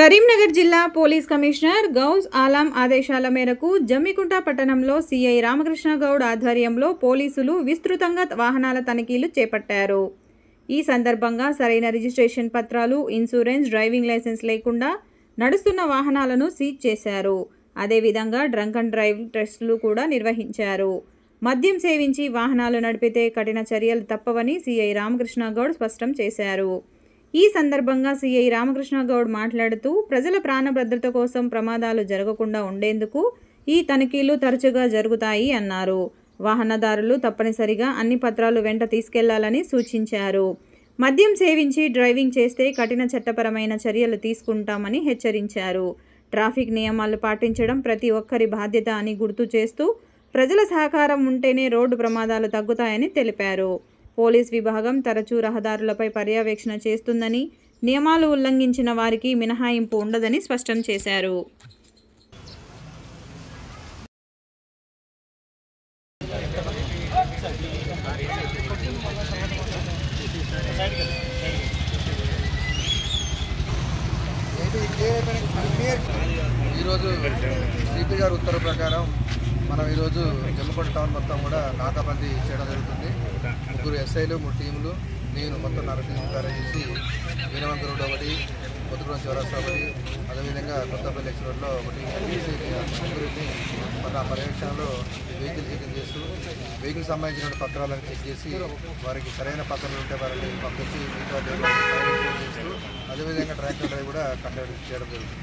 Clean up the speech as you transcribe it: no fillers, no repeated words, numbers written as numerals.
కరీంనగర్ జిల్లా police commissioner Ghouse Alam ఆదేశాల మేరకు జమ్మికుంట పట్టణంలో సిఐ రామకృష్ణ గౌడ్ ఆధ్వర్యంలో పోలీసులు విస్తృతంగా వాహనాల తనిఖీలు చేపట్టారు. ఈ సందర్భంగా సరైన రిజిస్ట్రేషన్ పత్రాలు, ఇన్సూరెన్స్, డ్రైవింగ్ లైసెన్స్ లేకుండా నడుస్తున్న వాహనాలను సీజ్ చేశారు. అదేవిధంగా డ్రంక్ అండ్ డ్రైవ్ టెస్టులు కూడా నిర్వహించారు. మద్యం సేవించి వాహనాలు నడిపితే కఠిన చర్యలు తప్పవని సిఐ రామకృష్ణ గౌడ్ స్పష్టం చేశారు. ఈ సందర్భంగా సిఐ రామకృష్ణ గౌడ్ మాట్లాడుతూ ప్రజల ప్రాణభద్రత కోసం ప్రమాదాలు జరగకుండా ఉండేందుకు ఈ తనిఖీలు తరచుగా జరుగుతాయి అన్నారు. వాహనదారులు తప్పనిసరిగా అన్ని పత్రాలు వెంట తీసుకెళ్లాలని సూచించారు. మద్యం సేవించి డ్రైవింగ్ చేస్తే కఠిన చట్టపరమైన చర్యలు తీసుకుంటామని హెచ్చరించారు. ట్రాఫిక్ నియమాలు పాటించడం ప్రతి ఒక్కరి బాధ్యత అని గుర్తు చేస్తూ ప్రజల సహకారం ఉంటేనే రోడ్డు ప్రమాదాలు తగ్గుతాయని తెలిపారు. పోలీస్ విభాగం తరచూ రహదారులపై పర్యవేక్షణ చేస్తుందని, నియమాలు ఉల్లంఘించిన వారికి మినహాయింపు ఉండదని స్పష్టం చేశారు. ఈరోజు సిపి గారి ఉత్తర్వు ప్రకారం మనం ఈరోజు జమ్మికుంట టౌన్ మొత్తం కూడా నాకాబందీ చేయడం జరుగుతుంది. 3 ఎస్ఐలు 3 టీములు, నేను మొత్తం 4 టీములు చేసి వీరవంత రోడ్ ఒకటి, కొత్తగూడెం చౌరస్తా ఒకటి, అదేవిధంగా కొత్తపల్లి ఎక్స్ రోడ్లో ఒకటి ముగ్గురిని మన పర్యవేక్షణలో వెహికల్ చెకింగ్ చేస్తూ వెహికల్ సంబంధించిన పత్రాలను చెక్ చేసి వారికి సరైన పత్రాలు ఉంటే వారిని పంపించి మిగతా చేస్తూ అదేవిధంగా ట్రాక్టర్ డ్రైవ్ కూడా కండక్ట్ చేయడం జరుగుతుంది.